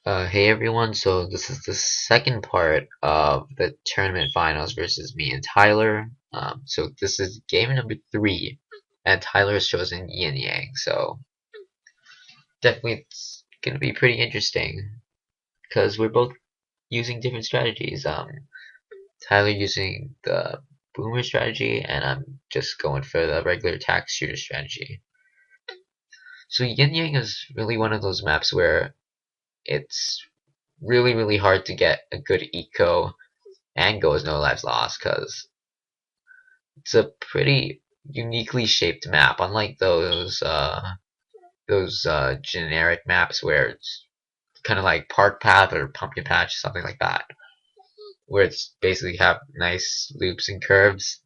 Hey everyone, so this is the second part of the tournament finals versus me and Tyler. So this is game number 3, and Tyler has chosen Yin Yang, so definitely it's gonna be pretty interesting because we're both using different strategies. Tyler using the boomer strategy, and I'm just going for the regular attack shooter strategy. So Yin Yang is really one of those maps where it's really hard to get a good eco and goes no lives lost because it's a pretty uniquely shaped map, unlike those generic maps where it's kind of like Park Path or Pumpkin Patch, something like that, where it's basically have nice loops and curves.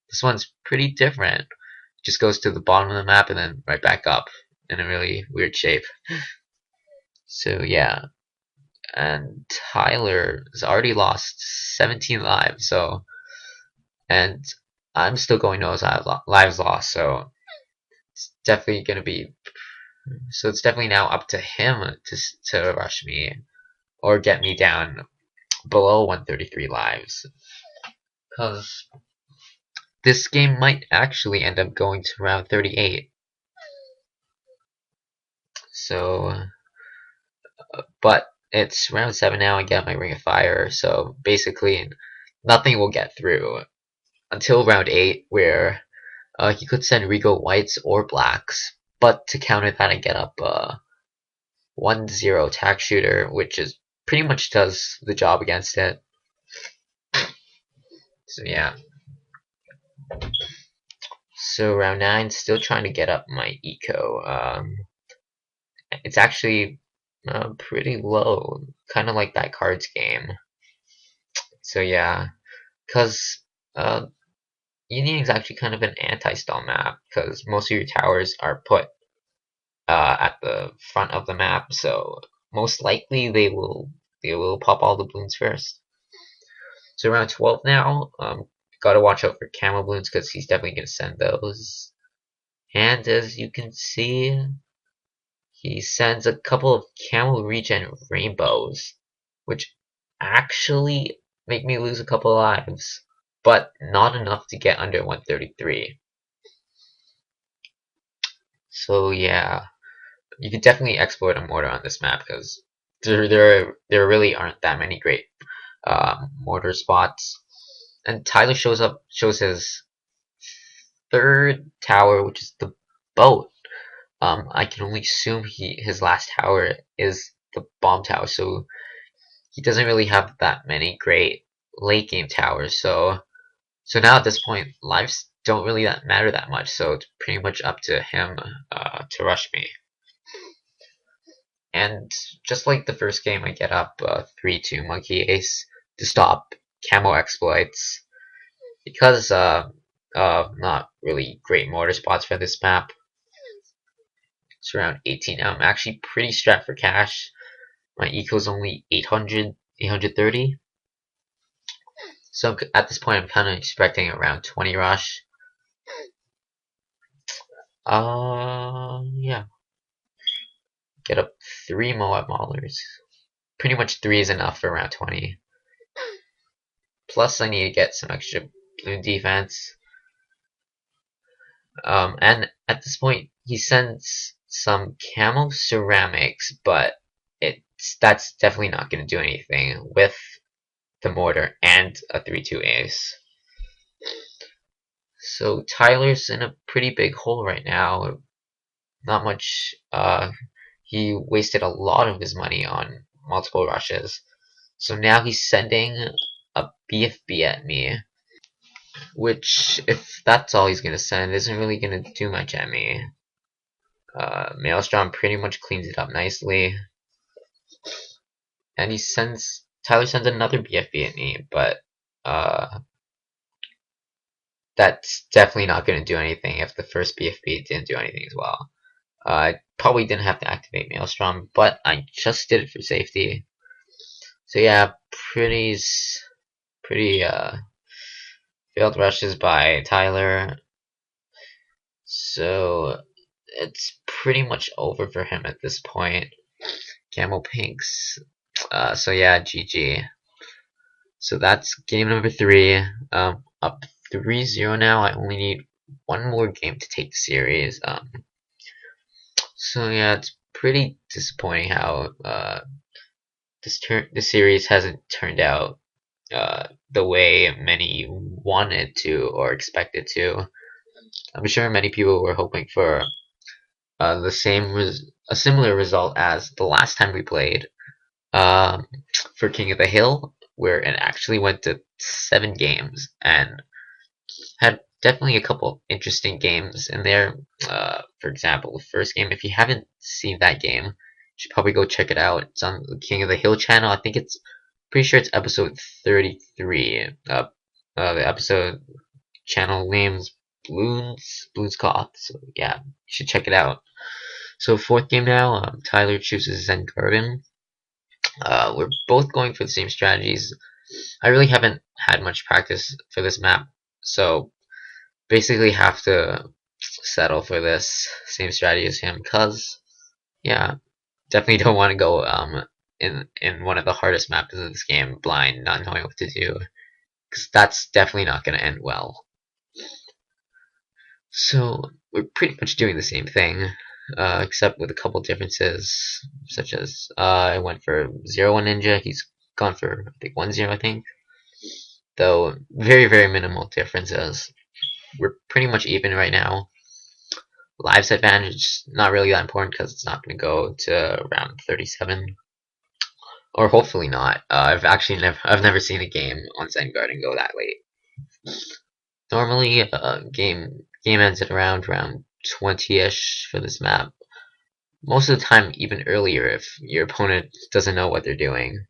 This one's pretty different. It just goes to the bottom of the map and then right back up in a really weird shape. So yeah, and Tyler has already lost 17 lives, so and I'm still going no lives lost, so it's definitely gonna be. So it's definitely now up to him to rush me or get me down below 133 lives, because this game might actually end up going to round 38. So, but it's round 7 now. I get my Ring of Fire, so basically nothing will get through until round 8, where he could send Regal Whites or Blacks. But to counter that, I get up 1-0 attack shooter, which is pretty much does the job against it. So yeah. So round 9, still trying to get up my eco. It's actually pretty low, kind of like that cards game. So yeah, because Yin Yang's actually kind of an anti-stall map, because most of your towers are put at the front of the map, so most likely they will pop all the balloons first. So around 12 now, gotta watch out for camo balloons because he's definitely gonna send those. And as you can see, he sends a couple of camo regen rainbows, which actually make me lose a couple of lives, but not enough to get under 133. So yeah, you could definitely exploit a mortar on this map because there really aren't that many great mortar spots. And Tyler shows his third tower, which is the boat. I can only assume his last tower is the bomb tower, so he doesn't really have that many great late game towers. So now at this point, lives don't really matter that much. So it's pretty much up to him to rush me. And just like the first game, I get up 3-2 Monkey Ace to stop camo exploits because not really great mortar spots for this map. It's around 18 now. I'm actually pretty strapped for cash. My eco is only 800, 830. So at this point, I'm kind of expecting around 20 rush. Yeah. Get up 3 Moab Maulers. Pretty much 3 is enough for around 20. Plus, I need to get some extra balloon defense. And at this point, he sends some camo ceramics, but that's definitely not going to do anything with the mortar and a 3-2 ace. So Tyler's in a pretty big hole right now. Not much. He wasted a lot of his money on multiple rushes. So now he's sending a BFB at me, which, if that's all he's gonna send, isn't really gonna do much at me. Maelstrom pretty much cleans it up nicely, and Tyler sends another BFB at me, but that's definitely not gonna do anything if the first BFB didn't do anything as well. I probably didn't have to activate Maelstrom, but I just did it for safety. So yeah, pretty failed rushes by Tyler. So it's pretty much over for him at this point. Camo Pinks So yeah, GG. So that's game number 3. Up 3-0 now. I only need one more game to take the series. So yeah, it's pretty disappointing how this series hasn't turned out the way many wanted to or expected to. I'm sure many people were hoping for a similar result as the last time we played um, for King of the Hill, where it actually went to 7 games and had definitely a couple interesting games in there. For example, the first game, if you haven't seen that game, you should probably go check it out. It's on the King of the Hill channel. I think it's pretty sure it's episode 33. The episode channel name's Bloons Cough. So yeah, you should check it out. So fourth game now, Tyler chooses Zen Garden. We're both going for the same strategies. I really haven't had much practice for this map, so basically have to settle for this same strategy as him, cause yeah, definitely don't want to go in one of the hardest maps of this game blind, not knowing what to do, cause that's definitely not gonna end well. So we're pretty much doing the same thing, except with a couple differences, such as I went for 0-1 Ninja, he's gone for I think 1-0 I think, though very minimal differences. We're pretty much even right now. Lives advantage not really that important because it's not going to go to round 37, or hopefully not. I've never seen a game on Zen Garden go that late. Normally, game ends at around round 20ish for this map. Most of the time, even earlier if your opponent doesn't know what they're doing.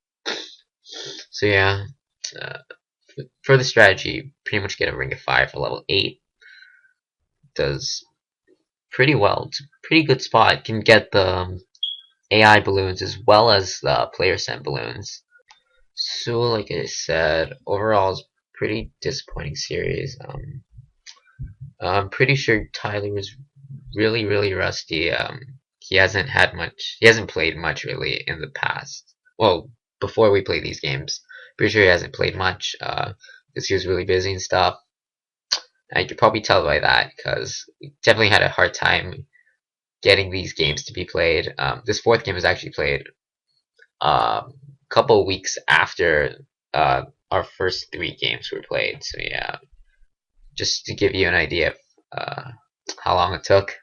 So yeah, uh, for the strategy, pretty much get a Ring of Fire for level 8. Does pretty well. It's a pretty good spot. Can get the AI balloons as well as the player sent balloons. So, like I said, overall it's pretty disappointing series. I'm pretty sure Tyler was really rusty. He hasn't had much. He hasn't played much really in the past. Well, before we play these games, pretty sure he hasn't played much. Because he was really busy and stuff. And you could probably tell by that because we definitely had a hard time getting these games to be played. This fourth game was actually played a couple weeks after our first 3 games were played. So yeah, just to give you an idea of how long it took.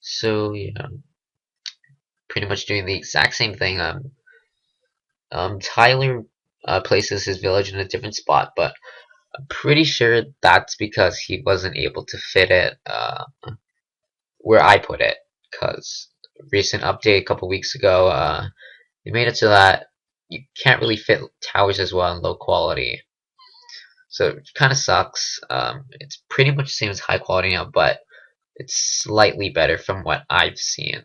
So yeah, pretty much doing the exact same thing. Tyler places his village in a different spot, but I'm pretty sure that's because he wasn't able to fit it where I put it. Because recent update a couple weeks ago, they made it so that you can't really fit towers as well in low quality. So it kind of sucks. It's pretty much the same as high quality now, but it's slightly better from what I've seen.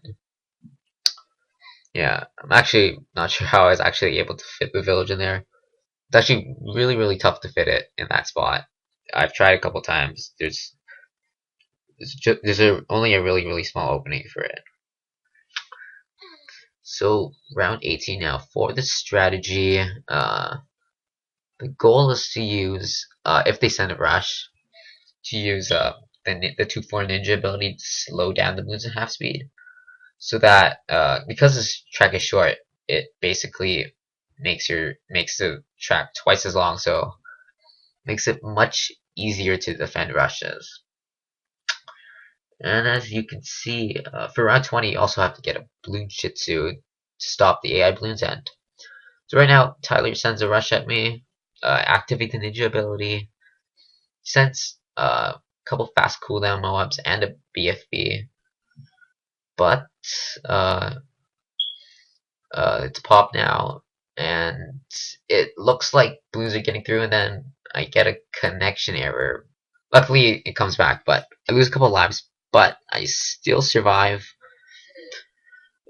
Yeah, I'm actually not sure how I was actually able to fit the village in there. It's actually really tough to fit it in that spot. I've tried a couple times. Only a really small opening for it. So round 18 now for the strategy. The goal is to use if they send a rush, to use the 2-4 ninja ability to slow down the moves at half speed, so that because this track is short, it basically makes the track twice as long, so makes it much easier to defend rushes. And as you can see, for round 20, you also have to get a Bloon Shitsu to stop the AI balloons end. So right now, Tyler sends a rush at me, activate the ninja ability, sends a couple fast cooldown Moabs and a BFB, but it's pop now, and it looks like Blues are getting through, and then I get a connection error. Luckily, it comes back, but I lose a couple lives, but I still survive.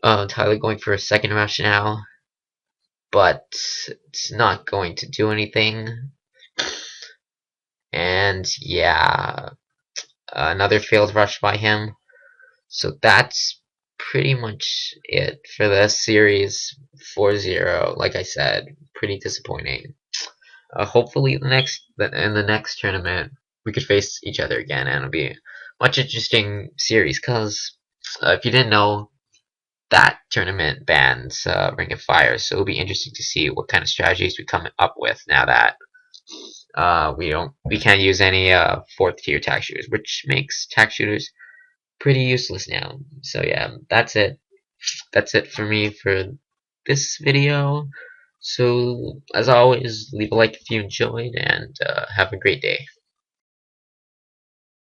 Tyler going for a second rush now, but it's not going to do anything. And yeah, another failed rush by him. So that's pretty much it for this series 4-0. Like I said, pretty disappointing. Hopefully, in the next tournament, we could face each other again, and it'll be a much interesting series. Cause if you didn't know, that tournament bans Ring of Fire, so it'll be interesting to see what kind of strategies we come up with now that we can't use any fourth tier tack shooters, which makes tack shooters pretty useless now. So yeah, that's it. That's it for me for this video. So as always, leave a like if you enjoyed, and have a great day.